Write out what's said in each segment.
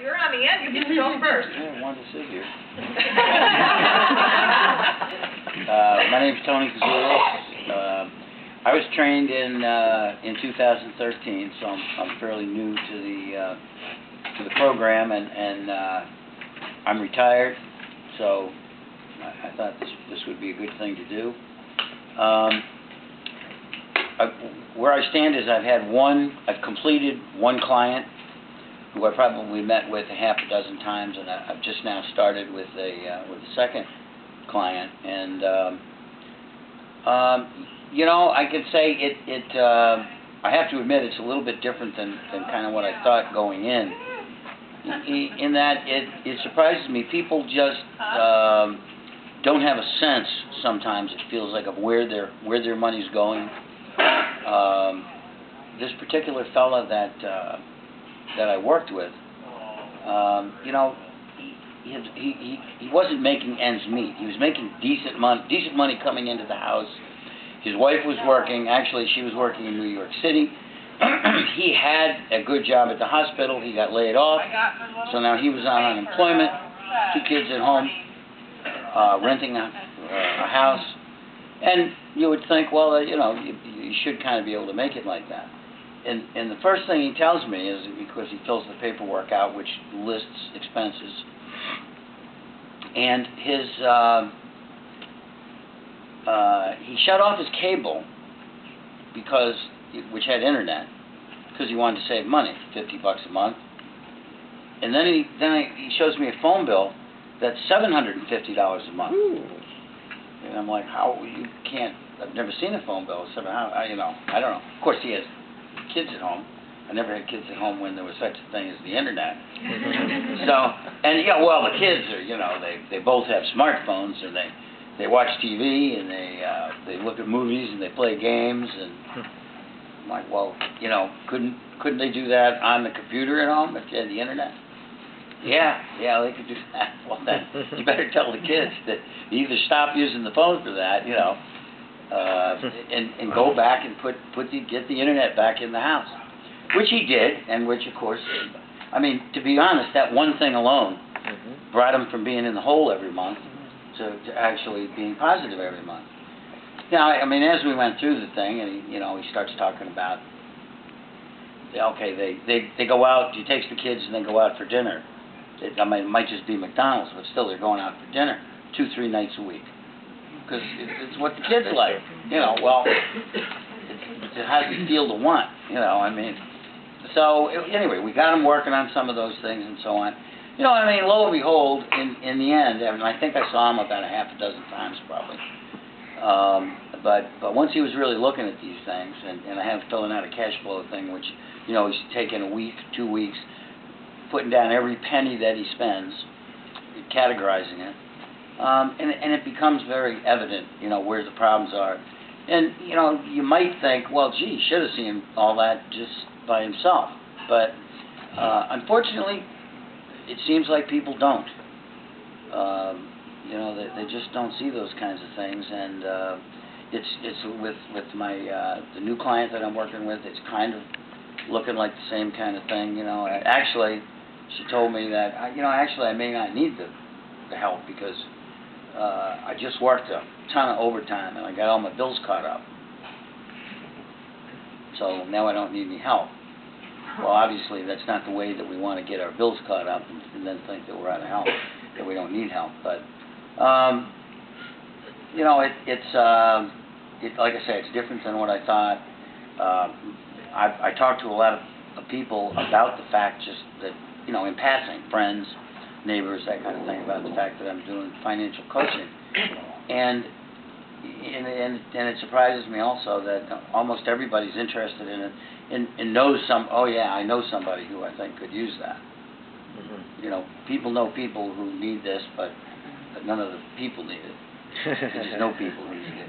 you're on the end. You get to go first. Yeah, I wanted to sit here. My name's Tony Kaznak. I was trained in 2013, so I'm fairly new to the program, and I'm retired, so I thought this would be a good thing to do. Where I stand is I've completed one client who I probably met with a half a dozen times, and I've just now started with a second client, and you know, I could say I have to admit it's a little bit different than kind of what I thought going in that it surprises me. People just don't have a sense sometimes, it feels like, of where their money's going. This particular fella that I worked with, you know, he wasn't making ends meet. He was making decent money coming into the house. His wife was working. Actually, she was working in New York City. He had a good job at the hospital. He got laid off, so now he was on unemployment. 2 kids at home, renting a house. And you would think, well, you know, you should kind of be able to make it like that. And the first thing he tells me is, because he fills the paperwork out, which lists expenses, and he shut off his cable which had internet, because he wanted to save money, $50 a month. And then he shows me a phone bill that's $750 a month. Ooh. And I'm like, how you can't? I've never seen a phone bill. You know, I don't know. Of course, he has kids at home. I never had kids at home when there was such a thing as the internet. So, and yeah, well, the kids are, you know, they both have smartphones, and they watch TV, and they look at movies, and they play games, and I'm like, well, you know, couldn't they do that on the computer at home if they had the internet? Yeah, they could do that. Well, then you better tell the kids that you either stop using the phone for that, you know, and go back and get the internet back in the house, which he did, and which, of course, I mean, to be honest, that one thing alone brought him from being in the hole every month to actually being positive every month. Now, I mean, as we went through the thing, and he starts talking about, okay, they go out, he takes the kids and they go out for dinner. I mean, it might just be McDonald's, but still they're going out for dinner 2-3 nights a week, because it's what the kids like. You know, well, it's how you feel to want. You know, I mean, so anyway, we got him working on some of those things and so on. You know, I mean, lo and behold, in the end, I mean, I think I saw him about a half a dozen times probably. But once he was really looking at these things, and I have filling out a cash flow thing, which, you know, he's taking a week, 2 weeks, putting down every penny that he spends, categorizing it, and it becomes very evident, you know, where the problems are. And, you know, you might think, well, gee, he should have seen all that just by himself. But unfortunately, it seems like people don't. You know, they just don't see those kinds of things, and it's with my the new client that I'm working with. It's kind of looking like the same kind of thing. You know, actually, she told me that I may not need the help, because I just worked a ton of overtime and I got all my bills caught up. So now I don't need any help. Well, obviously that's not the way that we want to get our bills caught up and then think that we're out of help, that we don't need help. But you know, it's like I say, it's different than what I thought. I talked to a lot of people about the fact, just that, you know, in passing, friends, neighbors, that kind of thing, about the fact that I'm doing financial coaching, and it surprises me also that almost everybody's interested in it and knows I know somebody who I think could use that. You know, people know people who need this, but none of the people need it. There's no people who need it.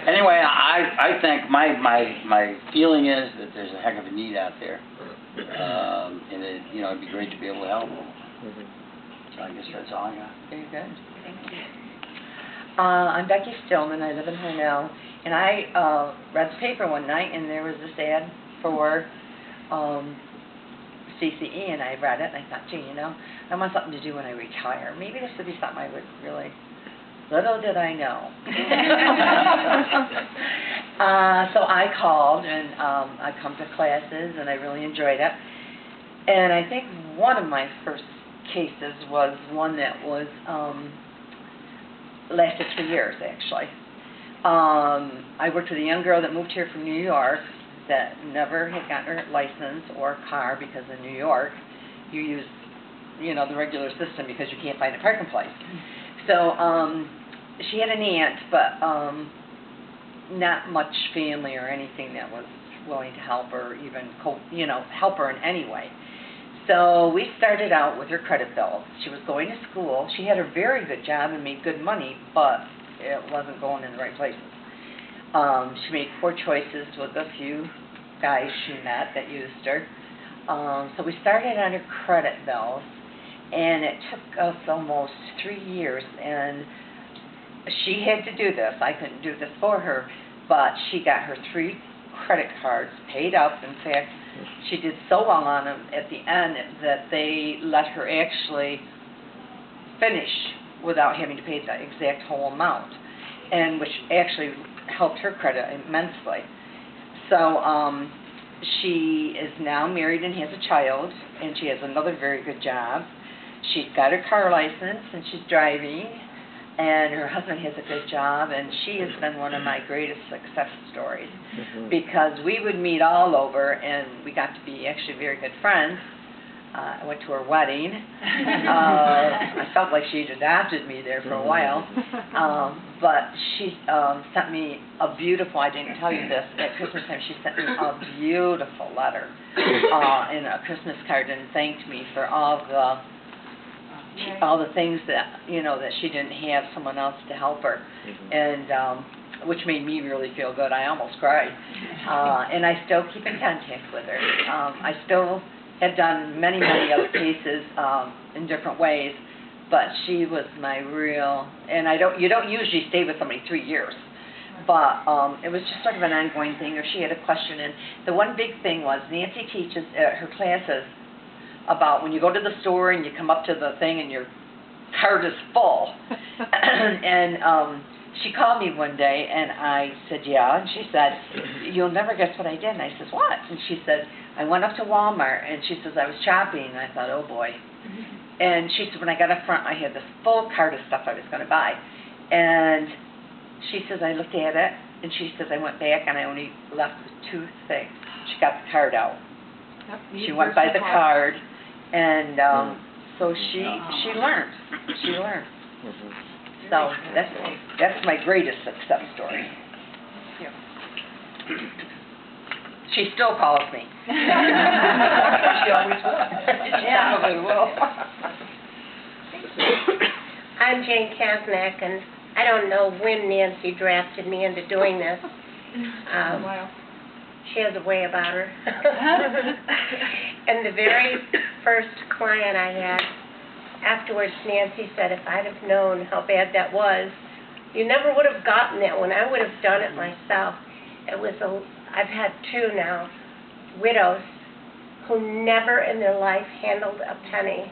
Anyway, I think my feeling is that there's a heck of a need out there, and it'd be great to be able to help. So I guess that's all I got. Very good. Thank you. I'm Becky Stillman. I live in Hornell, and I read the paper one night, and there was this ad for CCE, and I read it, and I thought, gee, I want something to do when I retire. Maybe this would be something I would really. Little did I know. So I called, and I come to classes, and I really enjoyed it. And I think one of my first cases was one that was lasted 3 years, actually. I worked with a young girl that moved here from New York that never had gotten her license or car, because in New York you use, the regular system because you can't find a parking place. So she had an aunt, but not much family or anything that was willing to help her, even help her in any way. So we started out with her credit bills. She was going to school. She had a very good job and made good money, but it wasn't going in the right places. She made poor choices with a few guys she met that used her. So we started on her credit bills, and it took us almost 3 years, and she had to do this. I couldn't do this for her, but she got her 3 credit cards paid up. In fact, she did so well on them at the end that they let her actually finish without having to pay the exact whole amount, and which actually helped her credit immensely. So she is now married and has a child, and she has another very good job. She's got her car license, and she's driving, and her husband has a good job, and she has been one of my greatest success stories, because we would meet all over, and we got to be actually very good friends. I went to her wedding. I felt like she'd adopted me there for a while, but she sent me a beautiful, I didn't tell you this, at Christmas time she sent me a beautiful letter and a Christmas card, and thanked me for all the things that, that she didn't have someone else to help her, and which made me really feel good. I almost cried. And I still keep in contact with her. I still have done many other cases in different ways, but she was my real, and you don't usually stay with somebody 3 years, but it was just sort of an ongoing thing, or she had a question. And the one big thing was, Nancy teaches at her classes about when you go to the store and you come up to the thing and your card is full. And she called me one day, and I said, yeah, and she said, you'll never guess what I did. And I said, what? And she said, I went up to Walmart, and she says, I was shopping, and I thought, oh boy. And she said, when I got up front, I had this full cart of stuff I was going to buy. And she says, I looked at it, and she says, I went back, and I only left with 2 things. She got the card out. She went by the card, and so she learned. She learned. So that's my greatest success story. Yeah. She still calls me. She always will. She probably will. I'm Jane Kaznak, and I don't know when Nancy drafted me into doing this. Wow. She has a way about her. And the very first client I had, afterwards Nancy said, if I'd have known how bad that was, you never would have gotten that one. I would have done it myself. I've had 2 now, widows, who never in their life handled a penny.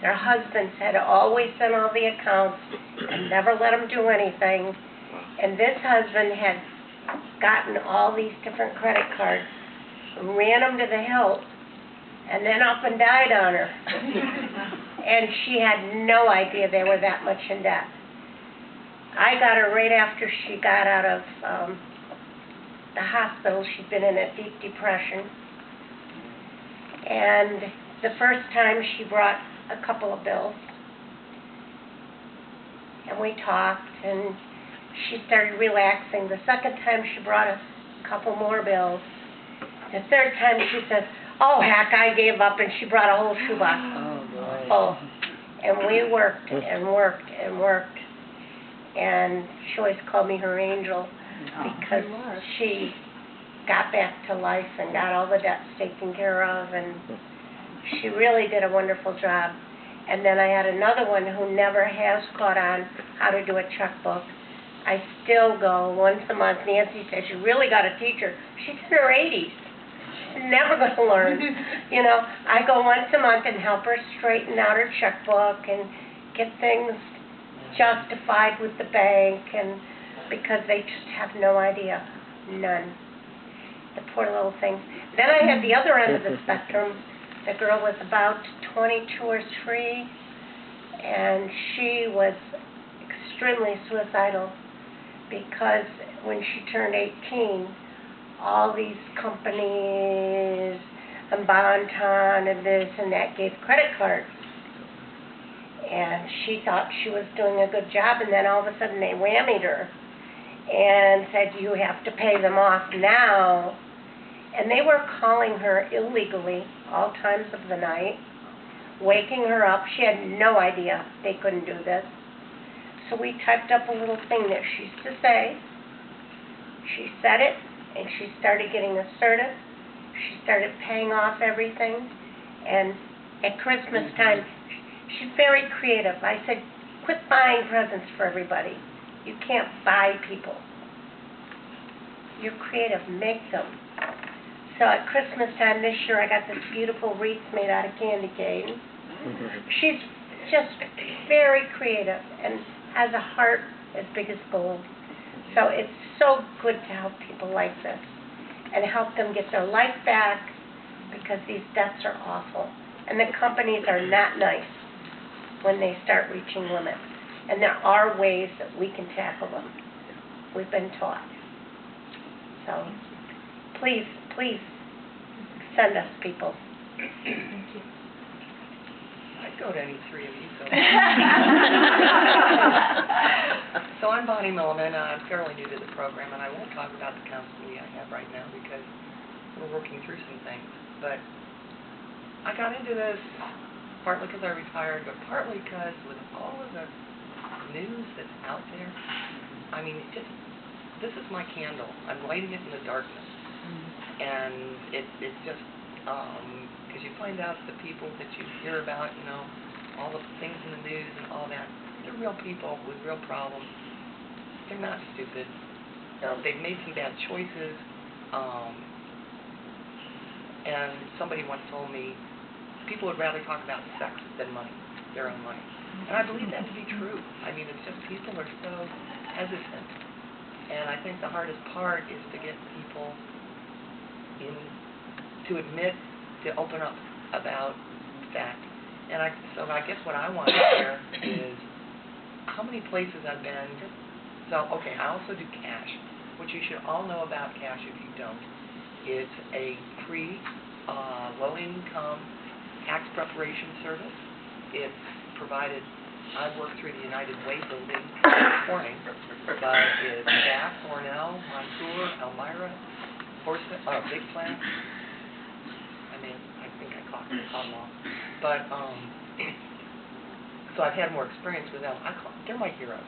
Their husbands had always sent all the accounts and never let them do anything. And this husband had gotten all these different credit cards, ran them to the hilt, and then up and died on her. And she had no idea they were that much in debt. I got her right after she got out of the hospital. She'd been in a deep depression. And the first time she brought a couple of bills. And we talked, and she started relaxing. The second time she brought a couple more bills. The third time she said, oh heck, I gave up, and she brought a whole shoebox. Oh, boy. Oh, and we worked and worked and worked. And she always called me her angel, because she got back to life and got all the debts taken care of, and she really did a wonderful job. And then I had another one who never has caught on how to do a checkbook. I still go once a month. Nancy says, you really got to teach her. She's in her 80s. She's never going to learn. You know, I go once a month and help her straighten out her checkbook and get things justified with the bank, and because they just have no idea, none. The poor little things. Then I had the other end of the spectrum. The girl was about 22 or 3, and she was extremely suicidal because when she turned 18, all these companies and Bonton and this and that gave credit cards. And she thought she was doing a good job, and then all of a sudden they whammied her and said, you have to pay them off now. And they were calling her illegally all times of the night, waking her up. She had no idea they couldn't do this. So we typed up a little thing that she used to say. She said it, and she started getting assertive. She started paying off everything. And at Christmas time, she's very creative. I said, quit buying presents for everybody. You can't buy people. You're creative. Make them. So at Christmas time this year, I got this beautiful wreath made out of candy cane. She's just very creative and has a heart as big as gold. So it's so good to help people like this and help them get their life back, because these debts are awful. And the companies are not nice when they start reaching limits. And there are ways that we can tackle them. We've been taught. So please, please send us people. I'd go to any 3 of you. So I'm Bonnie Milman. I'm fairly new to the program, and I won't talk about the counseling I have right now because we're working through some things. But I got into this partly because I retired, but partly because with all of the news that's out there, I mean, this is my candle. I'm lighting it in the darkness. And it's just, because you find out the people that you hear about, you know, all the things in the news and all that, they're real people with real problems. They're not stupid. They've made some bad choices. And somebody once told me, people would rather talk about sex than money, their own money. And I believe that to be true. I mean, it's just people are so hesitant. And I think the hardest part is to get people to admit, to open up about that. And so I guess what I want to share is how many places I've been. So, okay, I also do cash, which you should all know about cash if you don't. It's a free, low-income tax preparation service. It's provided, I work through the United Way building this morning, but it's Bath, Cornell, Montour, Elmira, Big Plant. I mean, I think I caught them all. But, so I've had more experience with them. They're my heroes.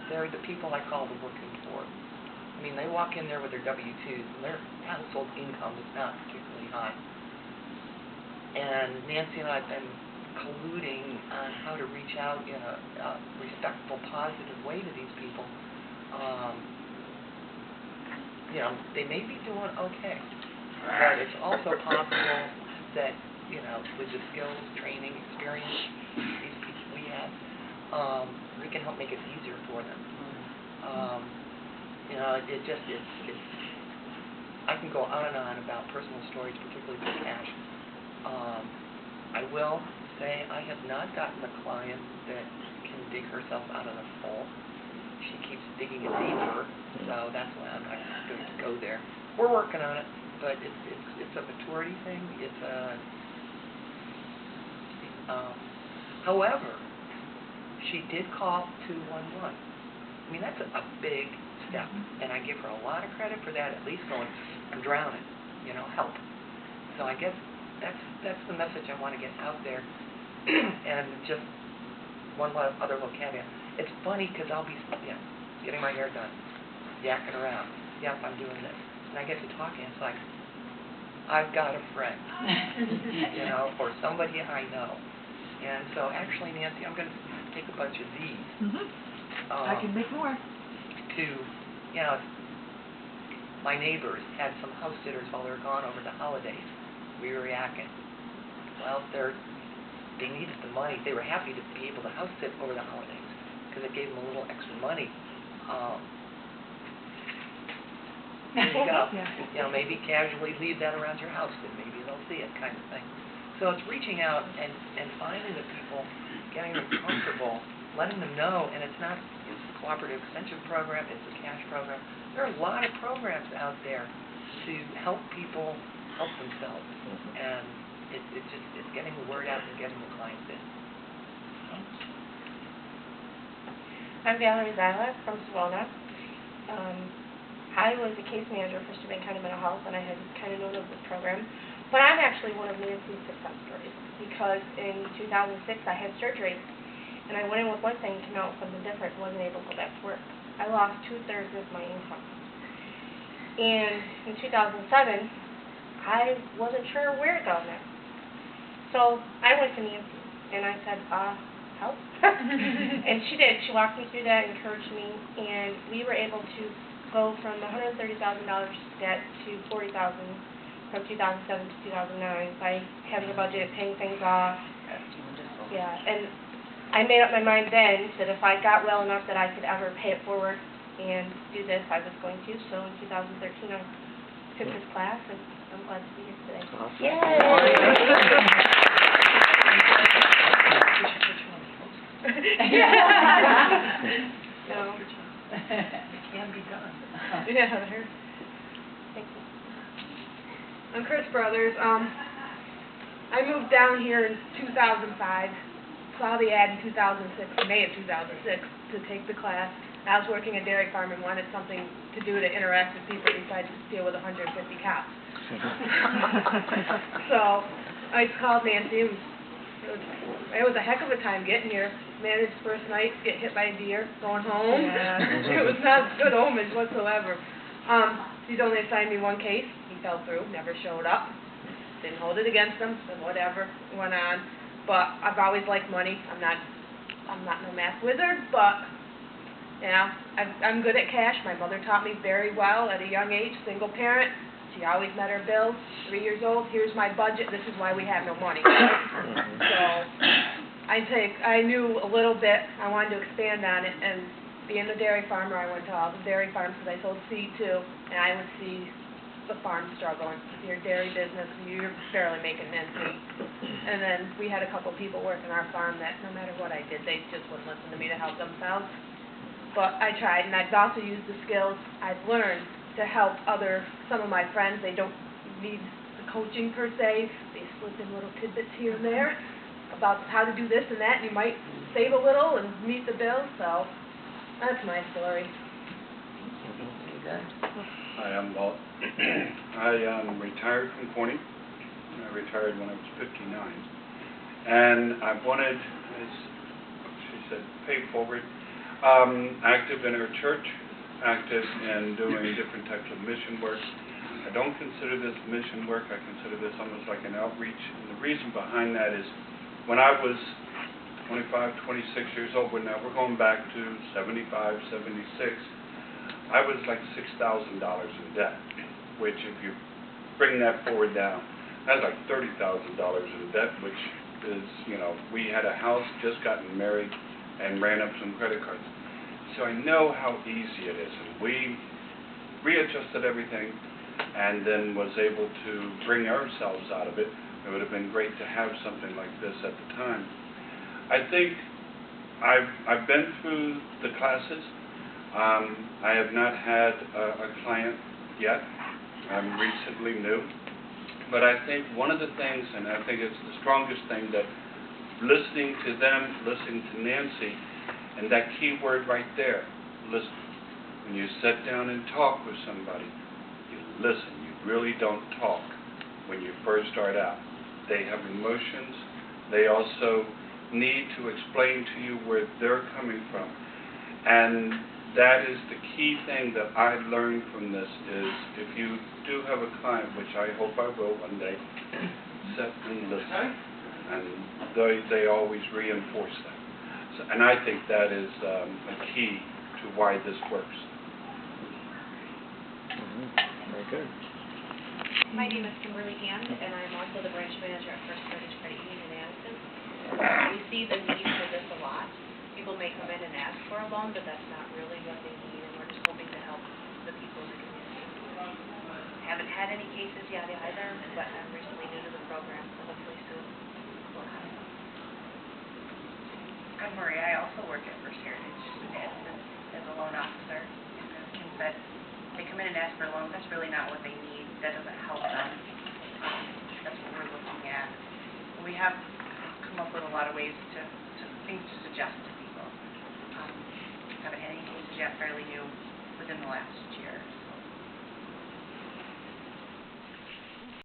They're the people I call the working poor. I mean, they walk in there with their W-2s, and their household income is not particularly high. And Nancy and I have been colluding on how to reach out in a respectful, positive way to these people. You know, they may be doing okay, but it's also possible that, you know, with the skills, training, experience these people we have, we can help make it easier for them. You know, it's I can go on and on about personal stories, particularly with cash. I will say I have not gotten a client that can dig herself out of the hole. She keeps digging it deeper, so that's why I'm not going to go there. We're working on it, but it's a maturity thing. It's a however, she did call 211. I mean, that's a big step, and I give her a lot of credit for that. At least going, I'm drowning, you know, help. So I guess that's the message I want to get out there. And just one other little caveat. It's funny because I'll be getting my hair done, yakking around. Yep, I'm doing this. And I get to talking, it's like, I've got a friend, you know, or somebody I know. And so actually, Nancy, I'm going to take a bunch of these. I can make more. To, you know, my neighbors had some house sitters while they were gone over the holidays. We were yakking. Well, they needed the money. They were happy to be able to house sit over the holidays because it gave them a little extra money. There you go. You know, maybe casually leave that around your house and maybe they'll see it, kind of thing. So it's reaching out and finding the people, getting them comfortable, letting them know, and it's not it's a cooperative extension program, it's a cash program. There are a lot of programs out there to help people help themselves, and it's getting the word out and getting the clients in. I'm Valerie Zyla from Savona. I was a case manager for Steuben County Mental Health, and I had kind of known of this program. But I'm actually one of Nancy's success stories, because in 2006 I had surgery, and I went in with one thing, came out with something different, and wasn't able to go back to work. I lost 2/3 of my income. And in 2007, I wasn't sure where to go next. So I went to Nancy, and I said, help? And she did. She walked me through that, encouraged me, and we were able to go from $130,000 debt to $40,000 from 2007 to 2009 by having a budget, paying things off. Yeah, and I made up my mind then that if I got well enough that I could ever pay it forward and do this, I was going to. So in 2013, I took this class, and I'm glad to be here today. Awesome. No. It can be done. Yeah, thank you. I'm Chris Brothers. I moved down here in 2005. Saw the ad in 2006, May of 2006, to take the class. I was working at a dairy farm and wanted something to do to interact with people besides just deal with 150 cows. So I called Nancy. It was a heck of a time getting here. Managed first night, get hit by a deer, going home. Yeah. It was not good omens whatsoever. He's only assigned me one case. He fell through, never showed up. Didn't hold it against him, so whatever, went on. But I've always liked money. I'm not no math wizard, but you know, I'm good at cash. My mother taught me very well at a young age, single parent. She always met her bills. 3 years old, here's my budget. This is why we have no money. So I knew a little bit. I wanted to expand on it, and being a dairy farmer, I went to all the dairy farms because I sold seed too, and I would see the farm struggling. If you're a dairy business, you're barely making ends meet. And then we had a couple people working our farm that no matter what I did, they just wouldn't listen to me to help themselves. But I tried, and I've also used the skills I've learned to help some of my friends. They don't need the coaching per se. They slip in little tidbits here and there about how to do this and that, and you might save a little and meet the bill. So that's my story. Hi, I'm Walt. I retired from Corning. I retired when I was 59. And I wanted, as she said, pay forward. Active in our church, active in doing different types of mission work. I don't consider this mission work. I consider this almost like an outreach. And the reason behind that is when I was 25, 26 years old, now we're going back to 75, 76, I was like $6,000 in debt, which if you bring that forward down, that's like $30,000 in debt, which is, you know, we had a house, just gotten married, and ran up some credit cards. So I know how easy it is, and we readjusted everything and then was able to bring ourselves out of it. It would have been great to have something like this at the time. I think I've been through the classes. I have not had a client yet. I'm recently new. But I think one of the things, and I think it's the strongest thing, that listening to them, listening to Nancy, and that key word right there, listen. When you sit down and talk with somebody, you listen. You really don't talk when you first start out. They have emotions. They also need to explain to you where they're coming from. And that is the key thing that I learned from this is if you do have a client, which I hope I will one day, sit and listen. And they always reinforce that. So, and I think that is a key to why this works. Good. My name is Kimberly Hand, and I'm also the branch manager at First Heritage Credit Union in Addison. We see the need for this a lot. People may come in and ask for a loan, but that's not really what they need, and we're just hoping to help the people in the community. Haven't had any cases yet either, but I'm recently new to the program, so hopefully soon we'll have some. I'm Maria. I also work at First Heritage in Addison as a loan officer. And as Kim said, they come in and ask for a loan. That's really not what they need. That doesn't help them. That's what we're looking at. We have come up with a lot of ways to things to suggest to people. Haven't had any cases yet, fairly new within the last year.